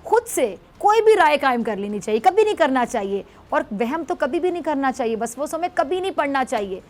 خود سے کوئی بھی رائے قائم کر لینی چاہیے، کبھی نہیں کرنا چاہیے، اور وہم تو کبھی بھی نہیں کرنا چاہیے، بس وہ سمیں کبھی نہیں پڑھنا چاہیے۔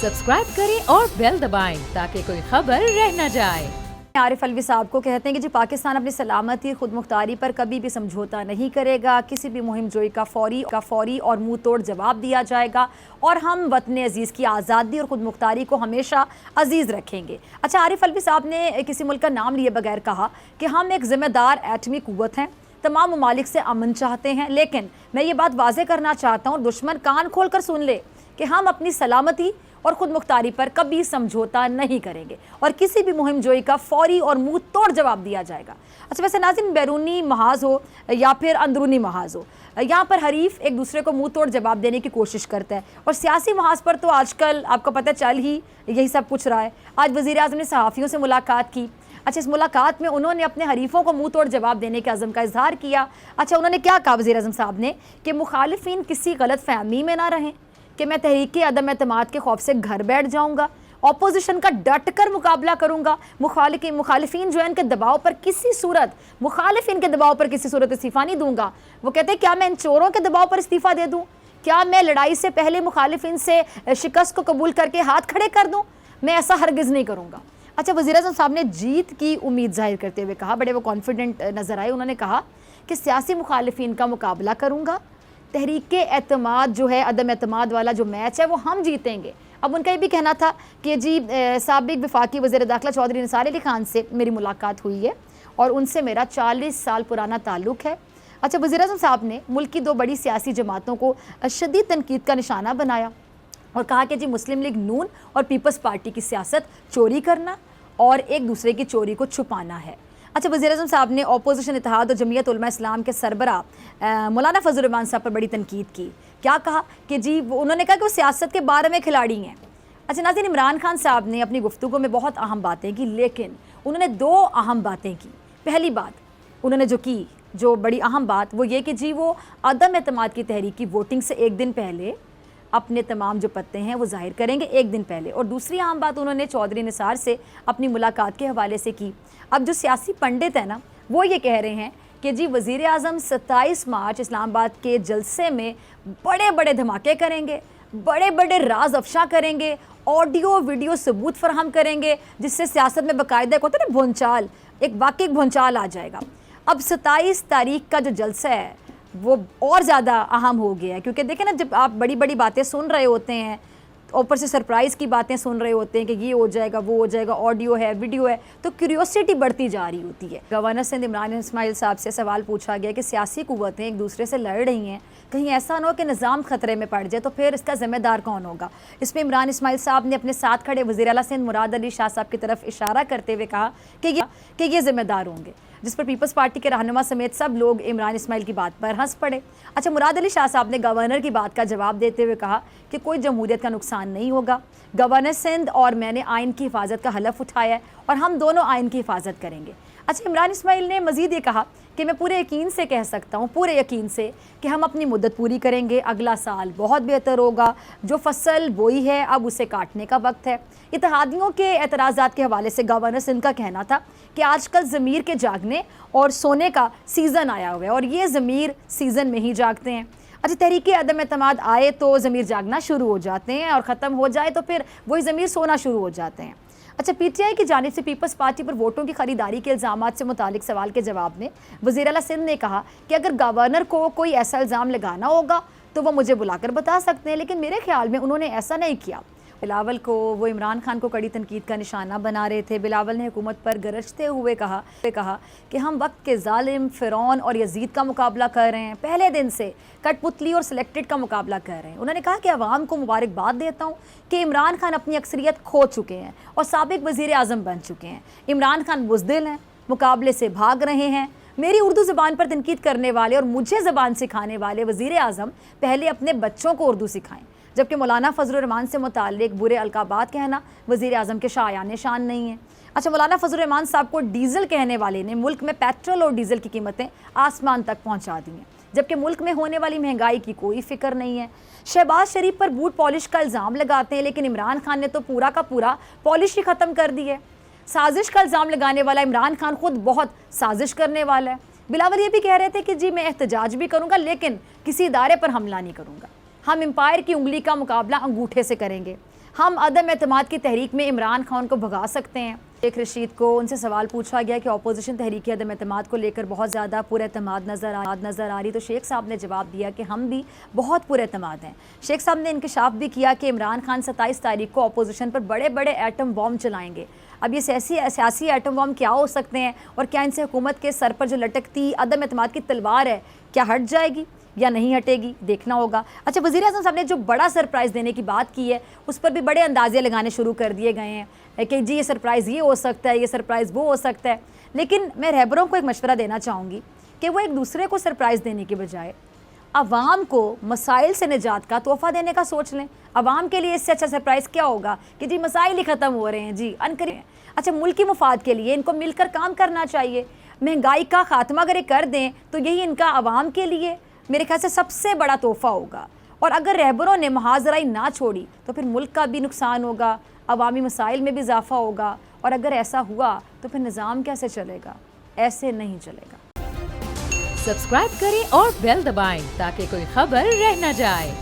سبسکرائب کریں اور بیل دبائیں تاکہ کوئی خبر رہ نہ جائے۔ عارف علوی صاحب کو کہتے ہیں کہ جی پاکستان اپنی سلامتی خود مختاری پر کبھی بھی سمجھوتا نہیں کرے گا، کسی بھی مہم جوئی کا فوری اور منہ توڑ جواب دیا جائے گا، اور ہم وطن عزیز کی آزادی اور خود مختاری کو ہمیشہ عزیز رکھیں گے۔ اچھا، عارف علوی صاحب نے کسی ملک کا نام لیے بغیر کہا کہ ہم ایک ذمہ دار ایٹمی قوت ہیں، تمام ممالک سے امن چاہتے ہیں، لیکن میں یہ بات واضح کرنا چاہتا ہوں، دشمن کان کھول کر سن لے کہ ہم اپنی سلامتی اور خود مختاری پر کبھی سمجھوتا نہیں کریں گے، اور کسی بھی مہم جوئی کا فوری اور منہ توڑ جواب دیا جائے گا۔ اچھا، ویسے ناظرین، بیرونی محاذ ہو یا پھر اندرونی محاذ ہو، یہاں پر حریف ایک دوسرے کو منہ توڑ جواب دینے کی کوشش کرتا ہے، اور سیاسی محاذ پر تو آج کل آپ کو پتہ چل ہی یہی سب کچھ رہا ہے۔ آج وزیر اعظم نے صحافیوں سے ملاقات کی۔ اچھا، اس ملاقات میں انہوں نے اپنے حریفوں کو منہ توڑ جواب دینے کے عزم کا اظہار کیا۔ اچھا، انہوں نے کیا کہا وزیر اعظم صاحب نے کہ مخالفین کسی غلط فہمی میں نہ رہیں کہ میں تحریک عدم اعتماد کے خوف سے گھر بیٹھ جاؤں گا، اپوزیشن کا ڈٹ کر مقابلہ کروں گا، مخالفین جو ہے ان کے دباؤ پر کسی صورت استعفیٰ نہیں دوں گا۔ وہ کہتے ہیں کیا میں ان چوروں کے دباؤ پر استعفیٰ دے دوں؟ کیا میں لڑائی سے پہلے مخالفین سے شکست کو قبول کر کے ہاتھ کھڑے کر دوں؟ میں ایسا ہرگز نہیں کروں گا۔ اچھا، وزیر اعظم صاحب نے جیت کی امید ظاہر کرتے ہوئے کہا، بڑے وہ کانفیڈنٹ نظر آئے، انہوں نے کہا کہ سیاسی مخالفین کا مقابلہ کروں گا، تحریک اعتماد جو ہے عدم اعتماد والا جو میچ ہے وہ ہم جیتیں گے۔ اب ان کا یہ بھی کہنا تھا کہ جی سابق وفاقی وزیر داخلہ چودھری نثار علی خان سے میری ملاقات ہوئی ہے اور ان سے میرا 40 سال پرانا تعلق ہے۔ اچھا، وزیر اعظم صاحب نے ملک کی 2 بڑی سیاسی جماعتوں کو شدید تنقید کا نشانہ بنایا اور کہا کہ جی مسلم لیگ نون اور پیپلز پارٹی کی سیاست چوری کرنا اور ایک دوسرے کی چوری کو چھپانا ہے۔ اچھا، وزیر اعظم صاحب نے اپوزیشن اتحاد اور جمعیت علماء اسلام کے سربراہ مولانا فضل الرحمان صاحب پر بڑی تنقید کی۔ کیا کہا کہ جی انہوں نے کہا کہ وہ سیاست کے بارے میں کھلاڑی ہیں۔ اچھا ناظرین، عمران خان صاحب نے اپنی گفتگو میں بہت اہم باتیں کی، لیکن انہوں نے 2 اہم باتیں کی۔ پہلی بات انہوں نے جو بڑی اہم بات وہ یہ کہ جی وہ عدم اعتماد کی تحریک کی ووٹنگ سے 1 دن پہلے اپنے تمام جو پتے ہیں وہ ظاہر کریں گے 1 دن پہلے، اور دوسری اہم بات انہوں نے چودھری نثار سے اپنی ملاقات کے حوالے سے کی۔ اب جو سیاسی پنڈت ہیں نا وہ یہ کہہ رہے ہیں کہ جی وزیر اعظم 27 مارچ اسلام آباد کے جلسے میں بڑے بڑے دھماکے کریں گے، بڑے بڑے راز افشا کریں گے، آڈیو ویڈیو ثبوت فراہم کریں گے، جس سے سیاست میں باقاعدہ ہوتا ہے نا بھونچال، ایک واقعی بھونچال آ جائے گا۔ اب 27 تاریخ کا جو جلسہ ہے وہ اور زیادہ اہم ہو گیا ہے، کیونکہ دیکھیں نا جب آپ بڑی بڑی باتیں سن رہے ہوتے ہیں، اوپر سے سرپرائز کی باتیں سن رہے ہوتے ہیں کہ یہ ہو جائے گا وہ ہو جائے گا، آڈیو ہے ویڈیو ہے، تو کیوریوسٹی بڑھتی جا رہی ہوتی ہے۔ گورنر سندھ عمران اسماعیل صاحب سے سوال پوچھا گیا کہ سیاسی قوتیں ایک دوسرے سے لڑ رہی ہیں، کہیں ایسا نہ ہو کہ نظام خطرے میں پڑ جائے، تو پھر اس کا ذمہ دار کون ہوگا؟ اس میں عمران اسماعیل صاحب نے اپنے ساتھ کھڑے وزیر اعلیٰ سندھ مراد علی شاہ صاحب کی طرف اشارہ کرتے ہوئے کہا کہ یہ ذمہ دار ہوں گے، جس پر پیپلز پارٹی کے رہنما سمیت سب لوگ عمران اسماعیل کی بات پر ہنس پڑے۔ اچھا، مراد علی شاہ صاحب نے گورنر کی بات کا جواب دیتے ہوئے کہا کہ کوئی جمہوریت کا نقصان نہیں ہوگا، گورنر سندھ اور میں نے آئین کی حفاظت کا حلف اٹھایا ہے اور ہم دونوں آئین کی حفاظت کریں گے۔ اچھا، عمران اسماعیل نے مزید یہ کہا کہ میں پورے یقین سے کہہ سکتا ہوں، پورے یقین سے، کہ ہم اپنی مدت پوری کریں گے، اگلا سال بہت بہتر ہوگا، جو فصل بوئی ہے اب اسے کاٹنے کا وقت ہے۔ اتحادیوں کے اعتراضات کے حوالے سے گورنر سندھ کا کہنا تھا کہ آج کل ضمیر کے جاگنے اور سونے کا سیزن آیا ہوا ہے اور یہ ضمیر سیزن میں ہی جاگتے ہیں۔ اچھا، تحریک عدم اعتماد آئے تو ضمیر جاگنا شروع ہو جاتے ہیں اور ختم ہو جائے تو پھر وہی ضمیر سونا شروع ہو جاتے ہیں۔ اچھا، پی ٹی آئی کی جانب سے پیپلز پارٹی پر ووٹوں کی خریداری کے الزامات سے متعلق سوال کے جواب میں وزیر اعلیٰ سندھ نے کہا کہ اگر گورنر کو کوئی ایسا الزام لگانا ہوگا تو وہ مجھے بلا کر بتا سکتے ہیں، لیکن میرے خیال میں انہوں نے ایسا نہیں کیا۔ بلاول کو وہ عمران خان کو کڑی تنقید کا نشانہ بنا رہے تھے۔ بلاول نے حکومت پر گرجتے ہوئے کہا کہ ہم وقت کے ظالم فرعون اور یزید کا مقابلہ کر رہے ہیں، پہلے دن سے کٹ پتلی اور سلیکٹڈ کا مقابلہ کر رہے ہیں۔ انہوں نے کہا کہ عوام کو مبارکباد دیتا ہوں کہ عمران خان اپنی اکثریت کھو چکے ہیں اور سابق وزیر اعظم بن چکے ہیں۔ عمران خان بزدل ہیں، مقابلے سے بھاگ رہے ہیں۔ میری اردو زبان پر تنقید کرنے والے اور مجھے زبان سکھانے والے وزیر اعظم پہلے اپنے بچوں کو اردو سکھائیں، جبکہ مولانا فضل الرحمان سے متعلق برے القابات کہنا وزیر اعظم کے شایان شان نہیں ہے۔ اچھا، مولانا فضل الرحمان صاحب کو ڈیزل کہنے والے نے ملک میں پیٹرول اور ڈیزل کی قیمتیں آسمان تک پہنچا دی ہیں، جبکہ ملک میں ہونے والی مہنگائی کی کوئی فکر نہیں ہے۔ شہباز شریف پر بوٹ پالش کا الزام لگاتے ہیں، لیکن عمران خان نے تو پورا کا پورا پالش ہی ختم کر دی ہے۔ سازش کا الزام لگانے والا عمران خان خود بہت سازش کرنے والا ہے۔ بلاول یہ بھی کہہ رہے تھے کہ جی میں احتجاج بھی کروں گا لیکن کسی ادارے پر حملہ نہیں کروں گا، ہم امپائر کی انگلی کا مقابلہ انگوٹھے سے کریں گے، ہم عدم اعتماد کی تحریک میں عمران خان کو بھگا سکتے ہیں۔ شیخ رشید کو ان سے سوال پوچھا گیا کہ اپوزیشن تحریک عدم اعتماد کو لے کر بہت زیادہ پر اعتماد نظر آ رہی، تو شیخ صاحب نے جواب دیا کہ ہم بھی بہت پر اعتماد ہیں۔ شیخ صاحب نے انکشاف بھی کیا کہ عمران خان 27 تاریخ کو اپوزیشن پر بڑے بڑے ایٹم بم چلائیں گے۔ اب یہ سیاسی ایٹم بم کیا ہو سکتے ہیں اور کیا ان سے حکومت کے سر پر جو لٹکتی عدم اعتماد کی تلوار ہے کیا ہٹ جائے گی یا نہیں ہٹے گی، دیکھنا ہوگا۔ اچھا، وزیر اعظم صاحب نے جو بڑا سرپرائز دینے کی بات کی ہے اس پر بھی بڑے اندازے لگانے شروع کر دیے گئے ہیں کہ جی یہ سرپرائز یہ ہو سکتا ہے، یہ سرپرائز وہ ہو سکتا ہے، لیکن میں رہبروں کو ایک مشورہ دینا چاہوں گی کہ وہ ایک دوسرے کو سرپرائز دینے کے بجائے عوام کو مسائل سے نجات کا تحفہ دینے کا سوچ لیں۔ عوام کے لیے اس سے اچھا سرپرائز کیا ہوگا کہ جی مسائل ہی ختم ہو رہے ہیں، جی اچھا ملکی مفاد کے لیے ان کو مل کر کام کرنا چاہیے۔ مہنگائی کا خاتمہ اگر یہ کر دیں تو یہی ان کا عوام کے لیے میرے خیال سے سب سے بڑا تحفہ ہوگا، اور اگر رہبروں نے محاذرائی نہ چھوڑی تو پھر ملک کا بھی نقصان ہوگا، عوامی مسائل میں بھی اضافہ ہوگا، اور اگر ایسا ہوا تو پھر نظام کیسے چلے گا؟ ایسے نہیں چلے گا۔ سبسکرائب کریں اور بیل دبائیں تاکہ کوئی خبر رہ نہ جائے۔